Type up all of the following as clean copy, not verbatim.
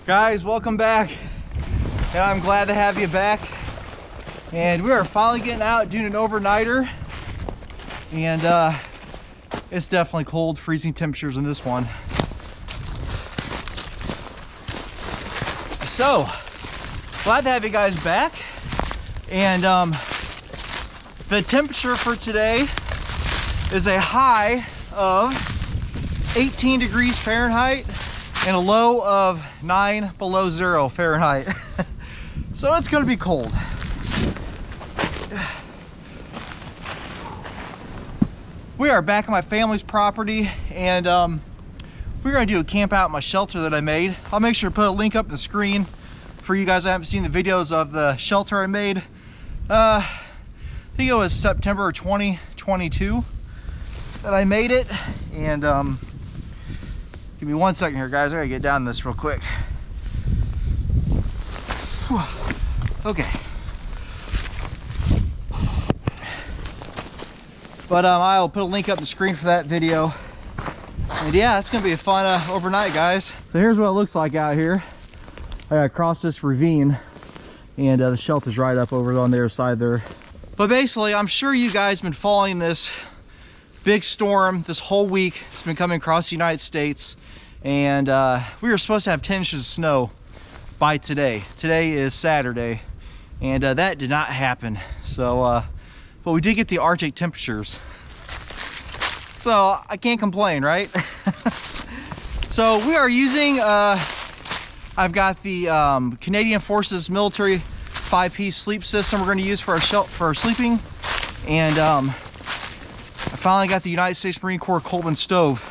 Guys, welcome back. And I'm glad to have you back. And we are finally getting out doing an overnighter. And it's definitely cold, freezing temperatures in this one. So, glad to have you guys back. And the temperature for today is a high of 18 degrees Fahrenheit and a low of 9 below zero Fahrenheit. So it's gonna be cold. We are back at my family's property, and we're gonna do a camp out in my shelter that I made. I'll make sure to put a link up on the screen for you guys that haven't seen the videos of the shelter I made. I think it was September 2022 that I made it. And give me 1 second here, guys. I gotta get down this real quick. Okay. But I'll put a link up on the screen for that video. And yeah, it's gonna be a fun overnight, guys. So here's what it looks like out here. I gotta cross this ravine, and the shelter's right up over on the other side there. But basically, I'm sure you guys have been following this big storm this whole week. It's been coming across the United States, and we were supposed to have 10 inches of snow by today. Today is Saturday, and that did not happen. So, but we did get the Arctic temperatures. So I can't complain, right? So we are using, I've got the Canadian Forces military 5-piece sleep system we're going to use for our sleeping. And I finally got the United States Marine Corps Coleman stove,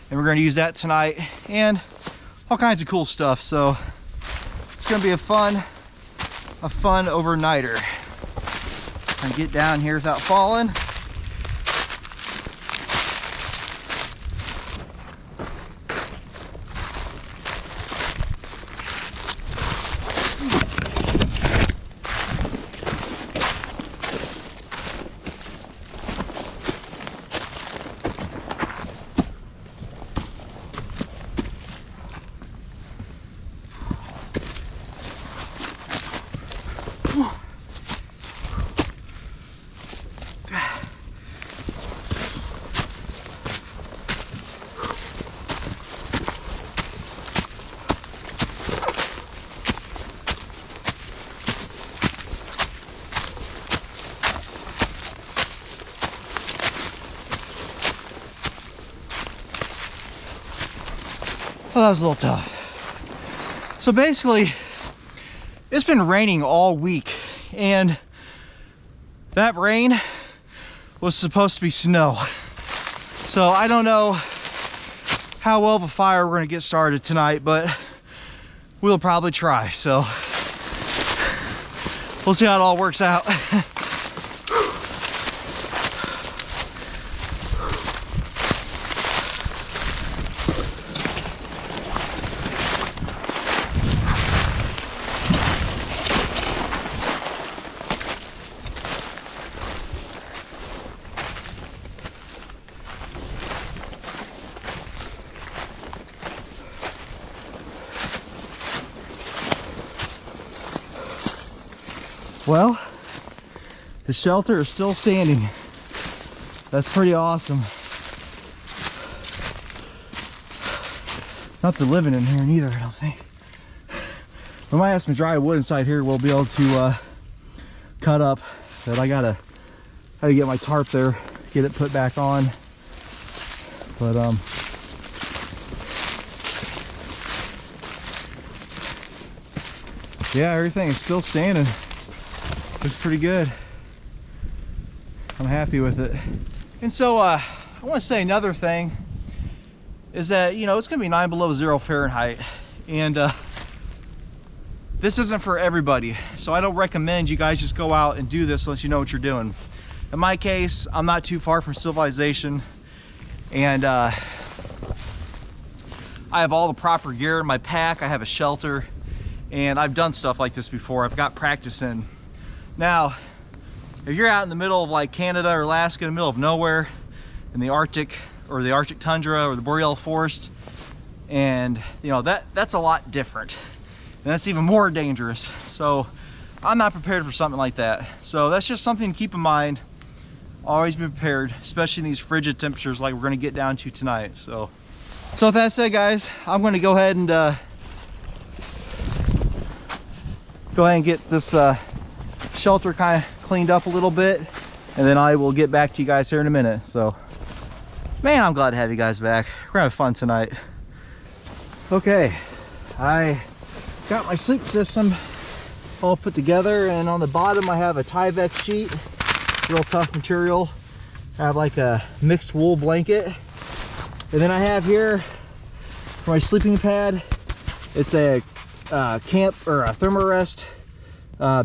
and we're going to use that tonight, and all kinds of cool stuff. So it's going to be a fun overnighter. And get down here without falling. Well, that was a little tough. So basically, it's been raining all week, and that rain was supposed to be snow. So I don't know how well of a fire we're gonna get started tonight, but we'll probably try. So we'll see how it all works out. Well, the shelter is still standing. That's pretty awesome. Not the living in here neither, I don't think. We might have some dry wood inside here we'll be able to cut up. But I gotta get my tarp there, get it put back on. But yeah, everything is still standing. Looks pretty good. I'm happy with it. And so I want to say another thing is that, you know, it's gonna be 9 below zero Fahrenheit, and this isn't for everybody. So I don't recommend you guys just go out and do this unless you know what you're doing. In my case, I'm not too far from civilization, and I have all the proper gear in my pack. I have a shelter, and I've done stuff like this before. I've got practice in. Now, if you're out in the middle of like Canada or Alaska, in the middle of nowhere, in the Arctic or the Arctic tundra or the boreal forest, and you know that's a lot different. that's even more dangerous. So I'm not prepared for something like that. So that's just something to keep in mind. Always be prepared, especially in these frigid temperatures like we're going to get down to tonight. So with that said, guys, I'm going to go ahead and get this shelter kind of cleaned up a little bit, and then I will get back to you guys here in a minute. So man, I'm glad to have you guys back. We're gonna have fun tonight. Okay, I got my sleep system all put together, and on the bottom I have a Tyvek sheet, real tough material. I have like a mixed wool blanket, and then I have here for my sleeping pad, it's a camp or a Thermarest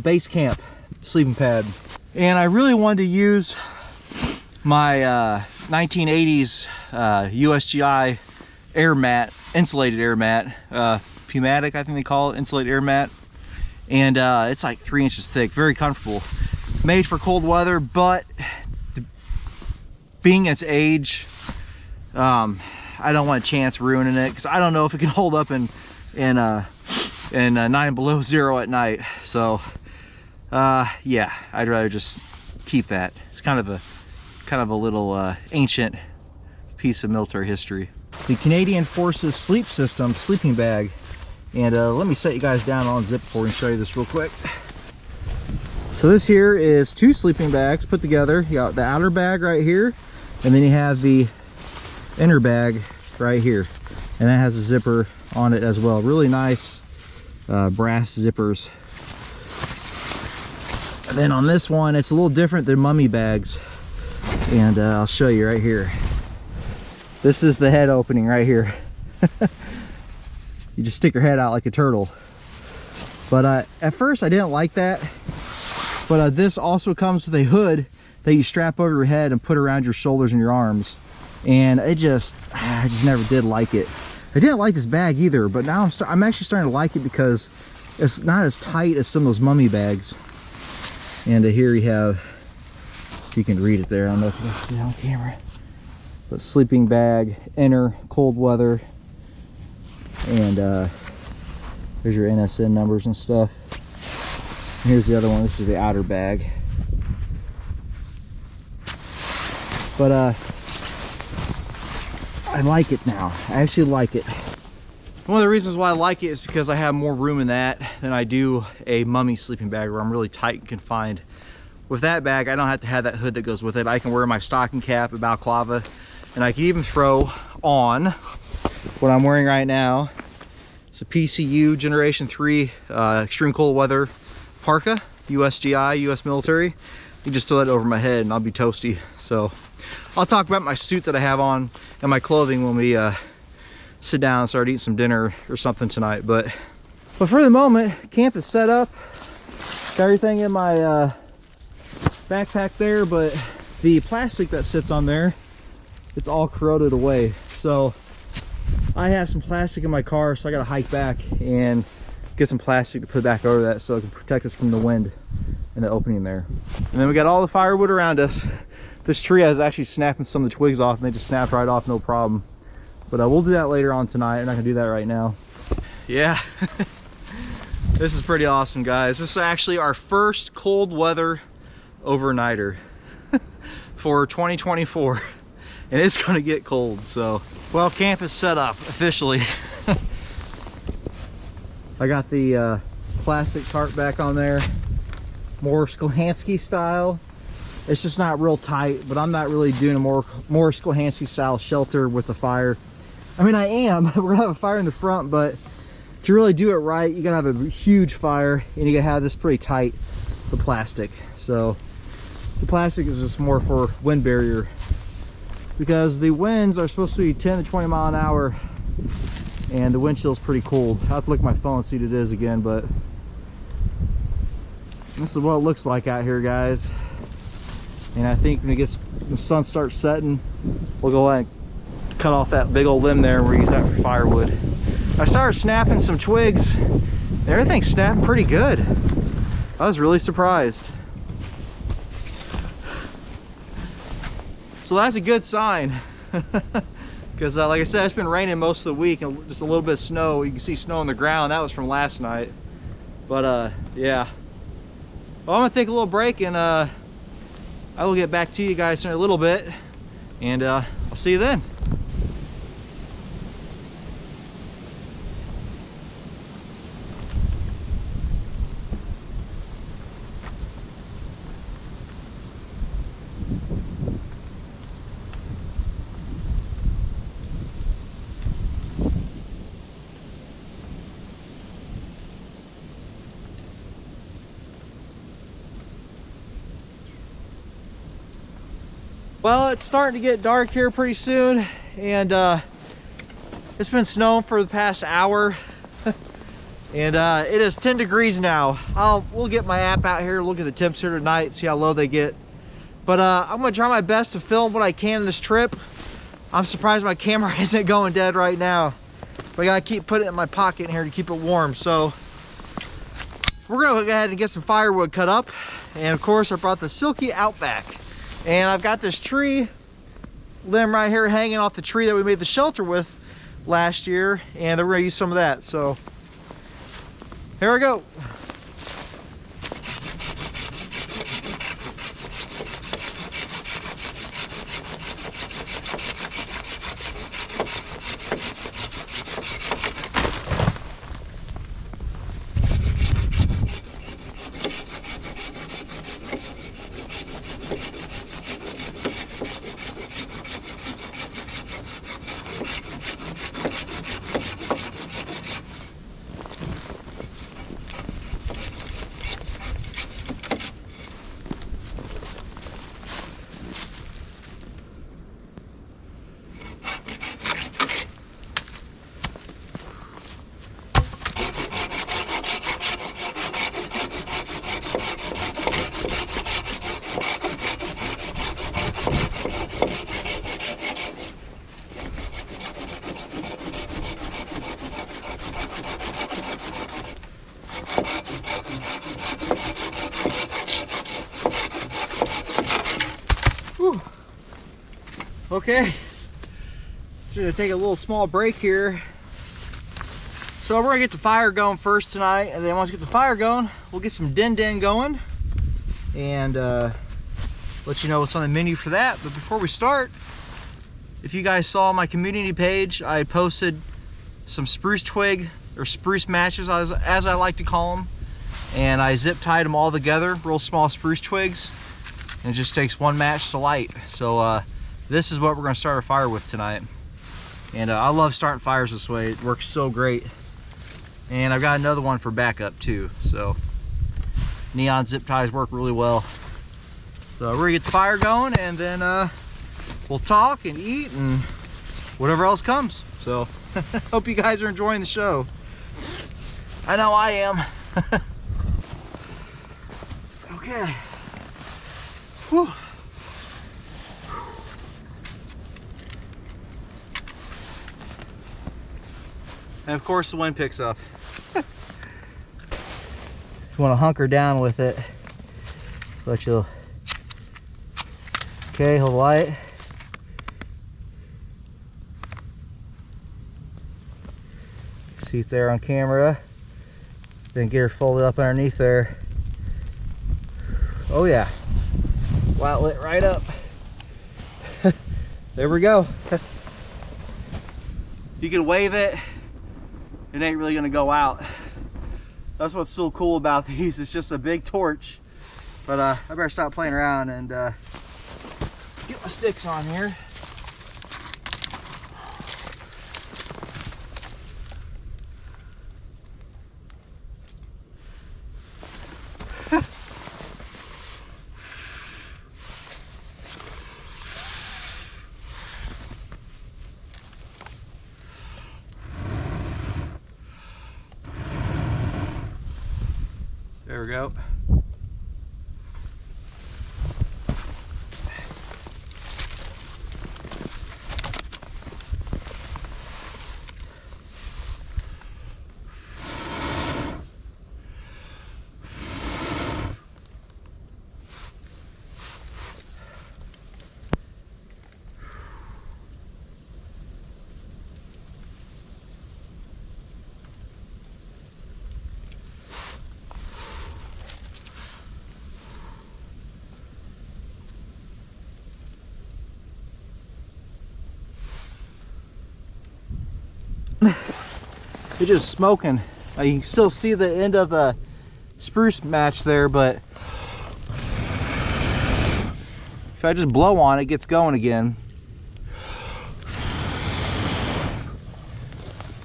base camp sleeping pad. And I really wanted to use my 1980s USGI air mat, insulated air mat, pneumatic I think they call it, insulated air mat. And it's like 3 inches thick, very comfortable. Made for cold weather, but being its age, I don't want a chance ruining it, because I don't know if it can hold up in 9 below zero at night. So yeah, I'd rather just keep that. It's kind of a little ancient piece of military history. The Canadian Forces Sleep System sleeping bag. And let me set you guys down on zip cord and show you this real quick. So this here is 2 sleeping bags put together. You got the outer bag right here, and then you have the inner bag right here, and that has a zipper on it as well. Really nice brass zippers. And then on this one, it's a little different than mummy bags, and I'll show you right here. This is the head opening right here. You just stick your head out like a turtle. But at first I didn't like that, but this also comes with a hood that you strap over your head and put around your shoulders and your arms, and I just never did like it. I didn't like this bag either, but now I'm actually starting to like it because it's not as tight as some of those mummy bags. And here you have, you can read it there, I don't know if you can see it on camera, but sleeping bag, inner, cold weather, and there's your NSN numbers and stuff. And here's the other one. This is the outer bag. But I like it now. I actually like it. One of the reasons why I like it is because I have more room in that than I do a mummy sleeping bag, where I'm really tight and confined. With that bag, I don't have to have that hood that goes with it. I can wear my stocking cap, a balaclava, and I can even throw on what I'm wearing right now. It's a PCU Generation 3 extreme cold weather parka, USGI, US military. You just throw that over my head and I'll be toasty. So I'll talk about my suit that I have on and my clothing when we sit down and start eating some dinner or something tonight. But for the moment, camp is set up. Got everything in my backpack there, but the plastic that sits on there, it's all corroded away. So I have some plastic in my car, so I gotta hike back and get some plastic to put back over that so it can protect us from the wind and the opening there. And then we got all the firewood around us. This tree is actually snapping some of the twigs off, and they just snapped right off, no problem. But we'll do that later on tonight. I'm not gonna do that right now. Yeah, this is pretty awesome, guys. This is actually our first cold weather overnighter for 2024. And it's gonna get cold, so. Well, camp is set up officially. I got the plastic tarp back on there, more Skohansky style. It's just not real tight, but I'm not really doing a more Skohansky style shelter with the fire. I mean, I am. We're gonna have a fire in the front, but to really do it right, you gotta have a huge fire, and you gotta have this pretty tight, the plastic. So the plastic is just more for wind barrier, because the winds are supposed to be 10 to 20 mile an hour, and the wind chill is pretty cold. I have to look at my phone and see what it is again, but this is what it looks like out here, guys. And I think when the sun starts setting, we'll go ahead and cut off that big old limb there and we'll use that for firewood. I started snapping some twigs, and everything's snapping pretty good. I was really surprised. So that's a good sign. Because like I said, it's been raining most of the week and just a little bit of snow. You can see snow on the ground. That was from last night. But yeah. Well, I'm gonna take a little break and I will get back to you guys in a little bit. And I'll see you then. Well, it's starting to get dark here pretty soon, and it's been snowing for the past hour. And it is 10 degrees now. We'll get my app out here, look at the temps here tonight, see how low they get. But I'm gonna try my best to film what I can in this trip. I'm surprised my camera isn't going dead right now. But I gotta keep putting it in my pocket in here to keep it warm. So we're gonna go ahead and get some firewood cut up. And of course, I brought the Silky Outback. And I've got this tree limb right here hanging off the tree that we made the shelter with last year, and we're gonna use some of that. So here we go. Okay, just gonna take a little small break here. So we're gonna get the fire going first tonight, and then once we get the fire going, we'll get some din going and let you know what's on the menu for that. But before we start, if you guys saw my community page, I posted some spruce twig or spruce matches, as I like to call them, and I zip tied them all together, real small spruce twigs, and it just takes one match to light. So this is what we're going to start our fire with tonight. And I love starting fires this way. It works so great. And I've got another one for backup too. So neon zip ties work really well. So we're going to get the fire going, and then we'll talk and eat and whatever else comes. So hope you guys are enjoying the show. I know I am. Okay. Whew. And of course the wind picks up. You want to hunker down with it, but you'll, okay, hold the light. See it there on camera. Then get her folded up underneath there. Oh yeah, wow, lit right up. There we go. You can wave it. It ain't really gonna go out. That's what's so cool about these. It's just a big torch. But I better stop playing around and get my sticks on here. There we go. It's just smoking. You can still see the end of the spruce match there, but if I just blow on it, it gets going again.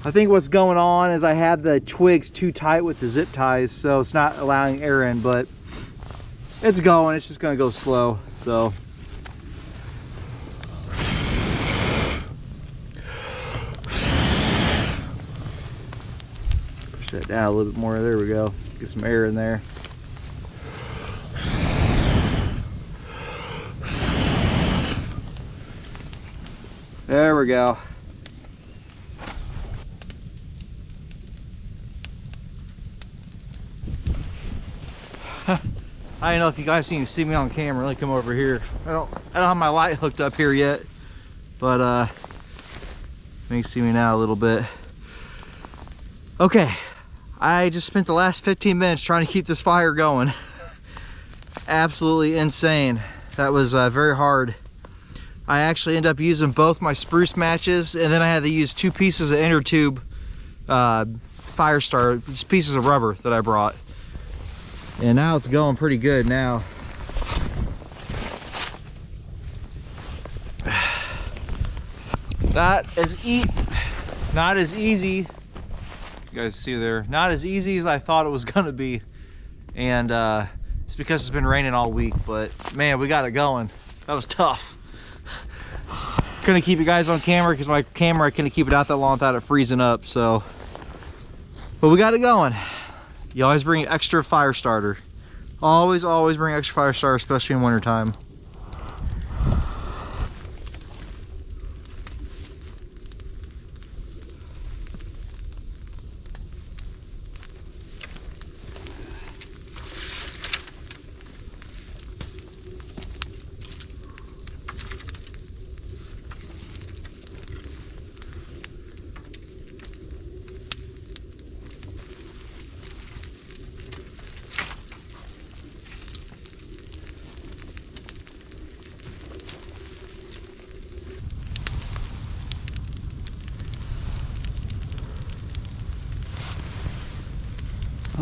I think what's going on is I have the twigs too tight with the zip ties, so it's not allowing air in, but it's going. It's just gonna go slow, so. Push that down a little bit more. There we go. Get some air in there. There we go. I don't know if you guys can see me on camera. Let me come over here. I don't have my light hooked up here yet, but you can see me now a little bit. Okay, I just spent the last 15 minutes trying to keep this fire going. Absolutely insane. That was very hard. I actually ended up using both my spruce matches, and then I had to use 2 pieces of inner tube Firestarter, just pieces of rubber that I brought. And now it's going pretty good now. Not as easy. You guys see there, not as easy as I thought it was gonna be. And it's because it's been raining all week, but man, we got it going. That was tough. Couldn't keep you guys on camera because my camera, I couldn't keep it out that long without it freezing up, so. But we got it going. You always bring extra fire starter. Always bring extra fire starter, especially in wintertime.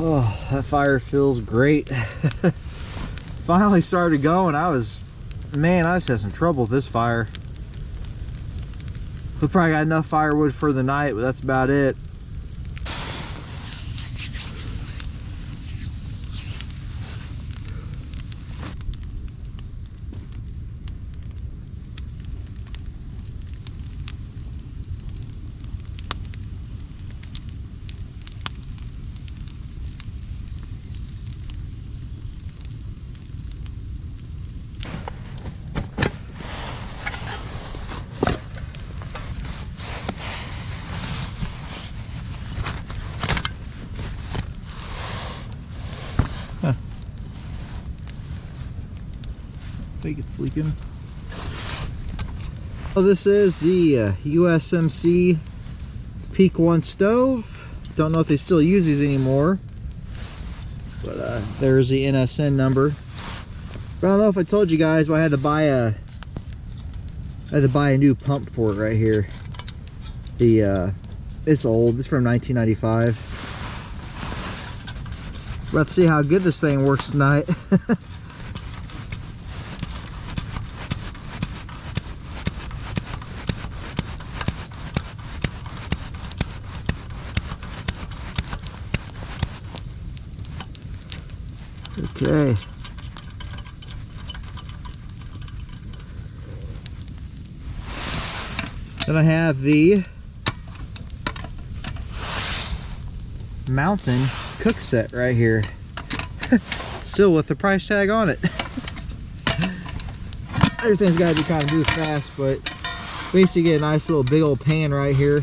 Oh, that fire feels great. Finally started going. Man, I just had some trouble with this fire. We probably got enough firewood for the night, but that's about it. I think it's leaking. Oh, this is the USMC Peak 1 stove. Don't know if they still use these anymore, but there's the NSN number. But I don't know if I told you guys, but I had to buy a new pump for it right here. It's old. It's from 1995. We're about to see how good this thing works tonight. Okay. Then I have the Mountain cook set right here. Still with the price tag on it. Everything's got to be kind of moved fast, but basically get a nice little big old pan right here,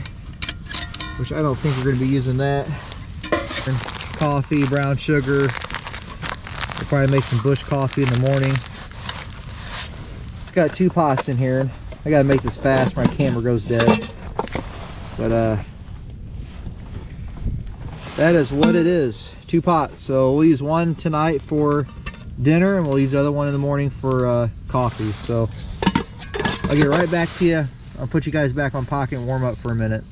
which I don't think we're going to be using that. And coffee, brown sugar. We'll probably make some bush coffee in the morning. It's got 2 pots in here. I gotta make this fast, my camera goes dead. But that is what it is. 2 pots. So we'll use one tonight for dinner, and we'll use the other one in the morning for coffee. So I'll get right back to you. I'll put you guys back on pocket and warm up for a minute.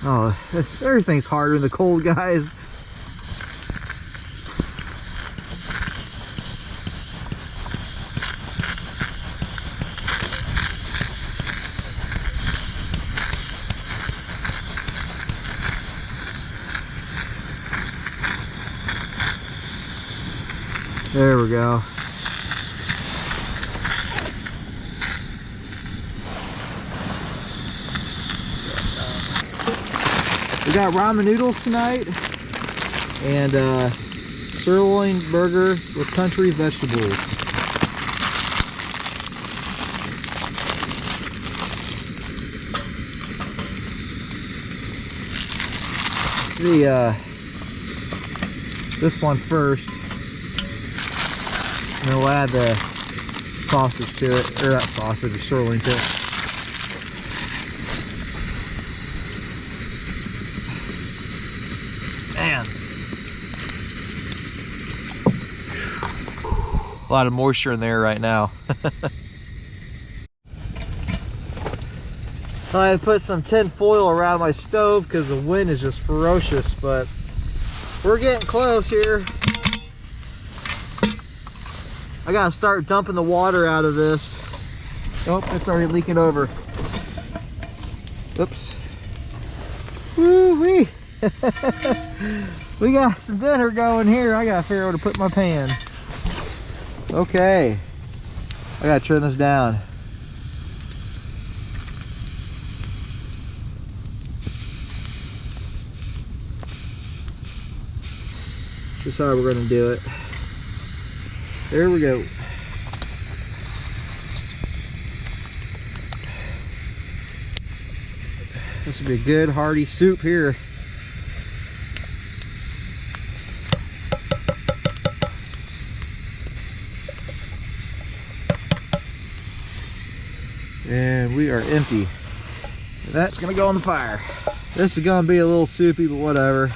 Oh, everything's harder in the cold, guys. There we go. We got ramen noodles tonight and sirloin burger with country vegetables. This one first, and then we'll add the sausage to it, or not sausage, or sirloin to it. Man, a lot of moisture in there right now. I put some tin foil around my stove because the wind is just ferocious, but we're getting close here. I gotta start dumping the water out of this. Oh, it's already leaking over. Oops. Woo-wee. We got some dinner going here. I gotta figure out where to put my pan. Okay. I gotta turn this down. This is how we're gonna do it. There we go. This will be a good hearty soup here. And we are empty. That's gonna go on the fire. This is gonna be a little soupy, but whatever.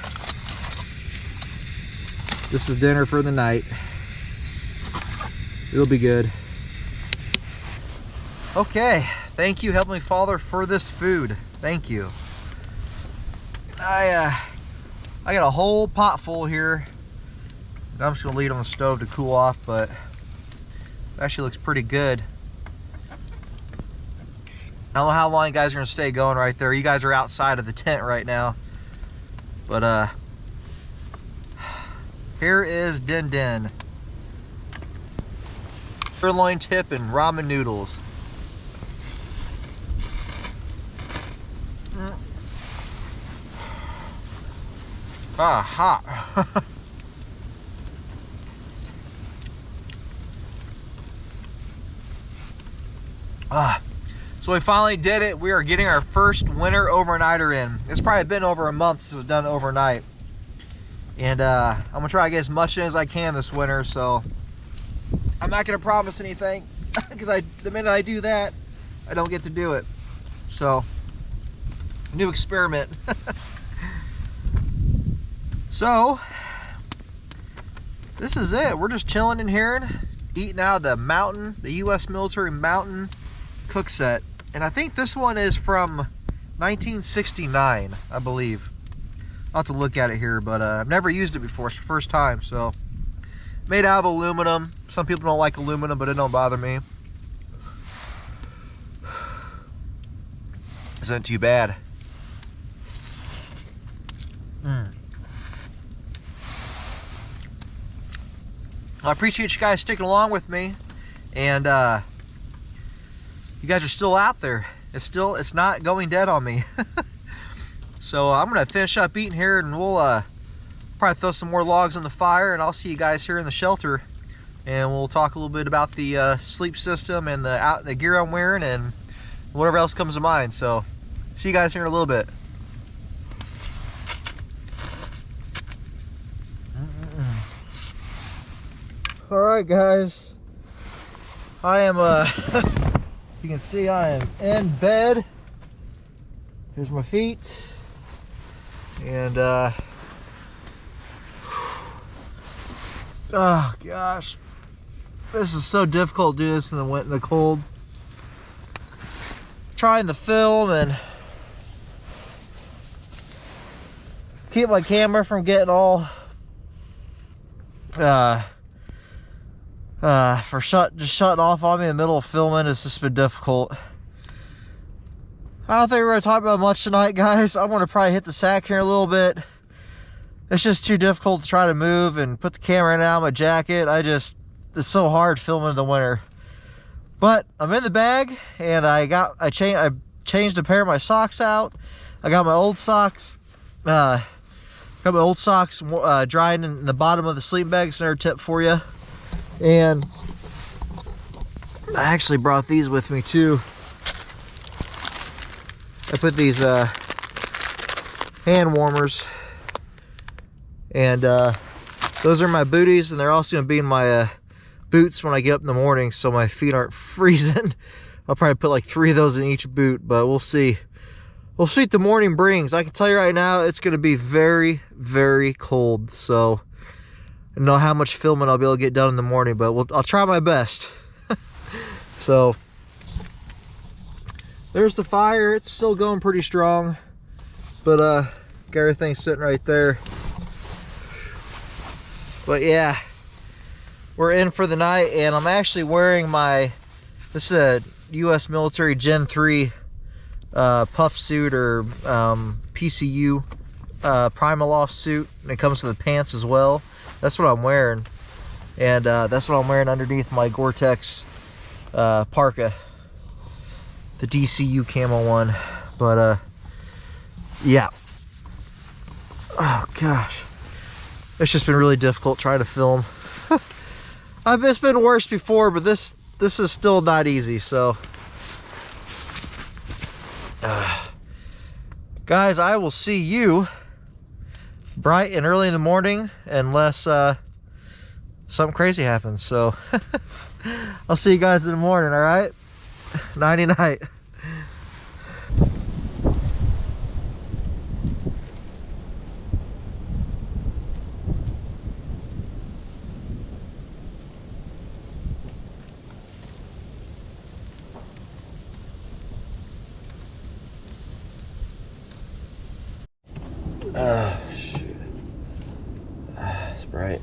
This is dinner for the night. It'll be good. Okay, thank you, Heavenly Father, for this food. Thank you. I got a whole pot full here. I'm just gonna leave it on the stove to cool off, but it actually looks pretty good. I don't know how long you guys are gonna stay going right there. You guys are outside of the tent right now. But here is Din Din. Sirloin tip and ramen noodles. Ah, hot. So we finally did it. We are getting our first winter overnighter in. It's probably been over a month since it's done overnight. And I'm gonna try to get as much in as I can this winter, so I'm not gonna promise anything because the minute I do that, I don't get to do it. So, new experiment. So, this is it. We're just chilling in here, eating out of the mountain, the U.S. military mountain cook set. And I think this one is from 1969, I believe. I'll have to look at it here, but I've never used it before. It's the first time, so. Made out of aluminum. Some people don't like aluminum, but it don't bother me. Isn't too bad. I appreciate you guys sticking along with me, and you guys are still out there. It's not going dead on me. So I'm gonna finish up eating here, and we'll probably throw some more logs on the fire, and I'll see you guys here in the shelter, and we'll talk a little bit about the sleep system and the gear I'm wearing and whatever else comes to mind. So see you guys here in a little bit. All right, guys, I am you can see I am in bed. Here's my feet, and oh gosh, this is so difficult to do this in the cold. Trying the film and keep my camera from getting all just shutting off on me in the middle of filming. It's just been difficult. I don't think we're going to talk about much tonight, guys. I'm going to probably hit the sack here a little bit. It's just too difficult to try to move and put the camera in and out of my jacket. It's so hard filming in the winter. But I'm in the bag, and I changed a pair of my socks out. I got my old socks. Drying in the bottom of the sleeping bag. It's another tip for you. And I actually brought these with me too. I put these hand warmers, and those are my booties, and they're also going to be in my boots when I get up in the morning, so my feet aren't freezing. I'll probably put like 3 of those in each boot, but we'll see. We'll see what the morning brings. I can tell you right now, it's going to be very, very cold, so I don't know how much filming I'll be able to get done in the morning, but I'll try my best. So there's the fire. It's still going pretty strong, but got everything sitting right there. But yeah, we're in for the night, and I'm actually wearing this is a U.S. military Gen 3 puff suit, or PCU Primaloft suit, and it comes with the pants as well. That's what I'm wearing, and that's what I'm wearing underneath my Gore-Tex parka, the DCU camo one. But yeah, oh gosh, it's just been really difficult trying to film. It's been worse before, but this is still not easy. So guys, I will see you bright and early in the morning, unless something crazy happens. So I'll see you guys in the morning. All right, nighty night. Shoot. It's bright.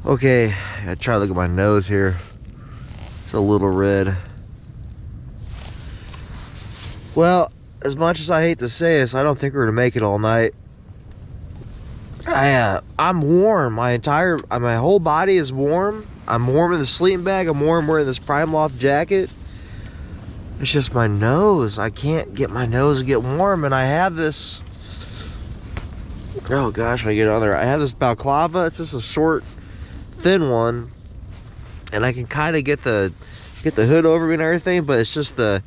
Okay, I gotta try to look at my nose here. It's a little red. Well, as much as I hate to say this, I don't think we're gonna make it all night. I'm warm. My whole body is warm. I'm warm in the sleeping bag. I'm warm wearing this Primaloft jacket. It's just my nose. I can't get my nose to get warm, and I have this, oh gosh, I get on there. I have this balaclava. It's just a short, thin one, and I can kind of get the hood over me and everything, but it's just the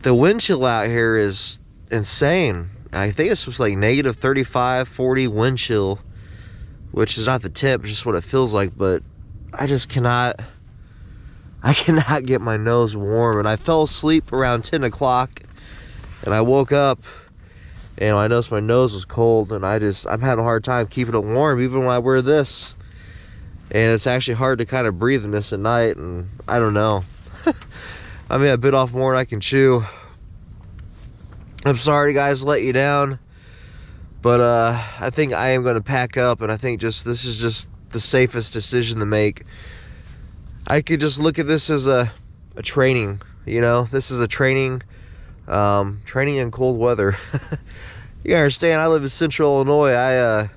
wind chill out here is insane. I think it's just like negative 35, 40 wind chill, which is not the tip, it's just what it feels like. But I cannot get my nose warm, and I fell asleep around 10 o'clock, and I woke up and I noticed my nose was cold, and I'm having a hard time keeping it warm even when I wear this, and it's actually hard to kind of breathe in this at night. And I don't know. I mean, I bit off more than I can chew. I'm sorry guys to let you down, but I think I am going to pack up, and I think this is just the safest decision to make. I could just look at this as a training, you know. This is a training in cold weather. You understand, I live in Central Illinois. I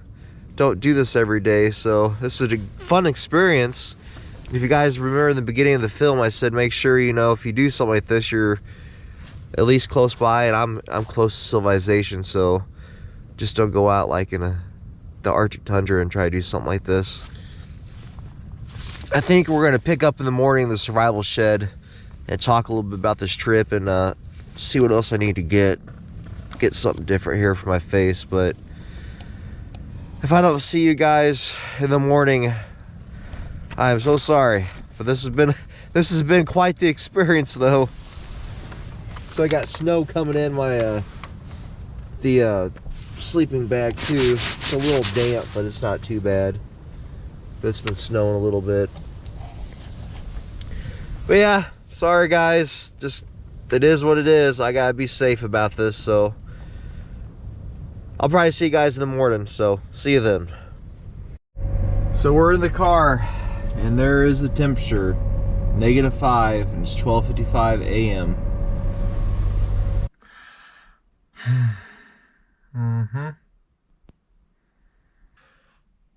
don't do this every day, so this is a fun experience. If you guys remember in the beginning of the film, I said make sure, you know, if you do something like this, you're at least close by, and I'm close to civilization, so just don't go out like in the Arctic tundra and try to do something like this. I think we're going to pick up in the morning the survival shed and talk a little bit about this trip, and see what else I need to get something different here for my face. But if I don't see you guys in the morning, I'm so sorry. But this has been quite the experience, though. So I got snow coming in my the sleeping bag too. It's a little damp, but it's not too bad. But it's been snowing a little bit. But yeah, sorry guys. Just it is what it is. I gotta be safe about this, so I'll probably see you guys in the morning, so see you then. So we're in the car, and there is the temperature, -5, and it's 12:55 a.m.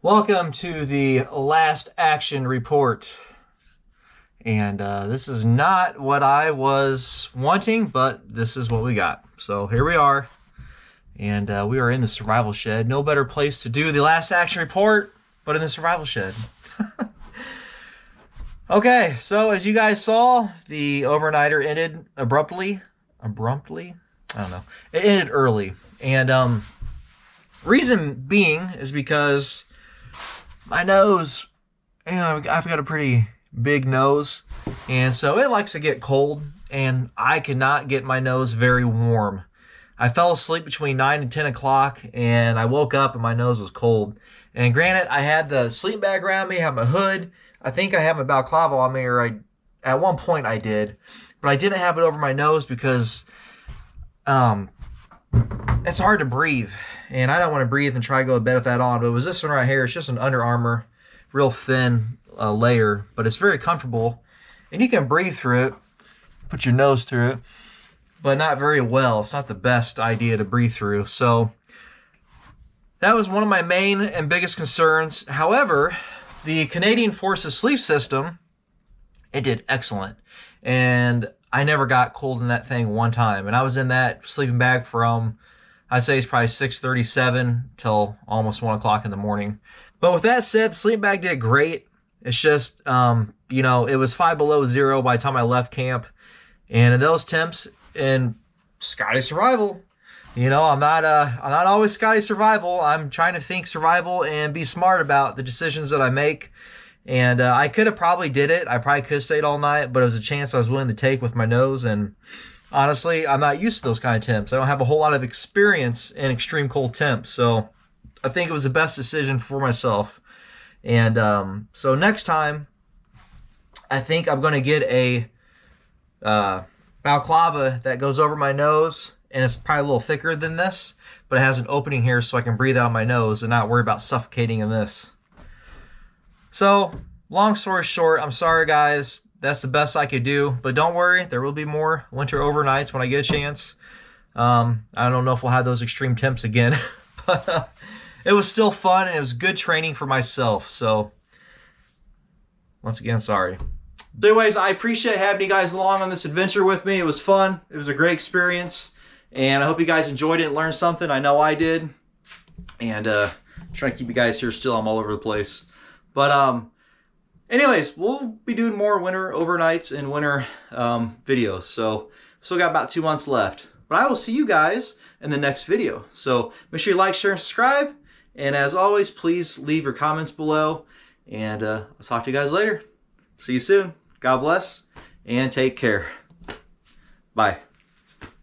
Welcome to the last action report. And this is not what I was wanting, but this is what we got. So here we are. And we are in the survival shed. No better place to do the last action report but in the survival shed. Okay, so as you guys saw, the overnighter ended abruptly. I don't know. It ended early. And reason being is because my nose, I've got a pretty big nose, and so it likes to get cold, and I cannot get my nose very warm. I fell asleep between 9 and 10 o'clock, and I woke up and my nose was cold. And granted, I had the sleep bag around me, I have my hood. I think I have my balaclava on me, or at one point I did, but I didn't have it over my nose because it's hard to breathe, and I don't want to breathe and try to go to bed with that on. But it was this one right here. It's just an Under Armour, real thin layer, but it's very comfortable, and you can breathe through it, put your nose through it, but not very well. It's not the best idea to breathe through. So that was one of my main and biggest concerns. However, the Canadian Forces sleep system, it did excellent, and I never got cold in that thing one time. And I was in that sleeping bag from, I'd say it's probably 6:37 till almost 1 o'clock in the morning. But with that said, the sleep bag did great. It's just, you know, it was 5 below zero by the time I left camp. And in those temps in Scotty Survival, you know, I'm not always Scotty Survival. I'm trying to think survival and be smart about the decisions that I make. And I could have probably did it. I probably could have stayed all night, but it was a chance I was willing to take with my nose. And honestly, I'm not used to those kind of temps. I don't have a whole lot of experience in extreme cold temps. So I think it was the best decision for myself. And so next time, I think I'm going to get a balaclava that goes over my nose, and it's probably a little thicker than this, but it has an opening here so I can breathe out my nose and not worry about suffocating in this. So, long story short, I'm sorry guys, that's the best I could do, but don't worry, there will be more winter overnights when I get a chance. I don't know if we'll have those extreme temps again, but it was still fun, and it was good training for myself. So, once again, sorry. But anyways, I appreciate having you guys along on this adventure with me. It was fun. It was a great experience. And I hope you guys enjoyed it and learned something. I know I did. And trying to keep you guys here still. I'm all over the place. But anyways, we'll be doing more winter overnights and winter videos. So, still got about 2 months left. But I will see you guys in the next video. So, make sure you like, share, and subscribe. And as always, please leave your comments below. And I'll talk to you guys later. See you soon. God bless. And take care. Bye.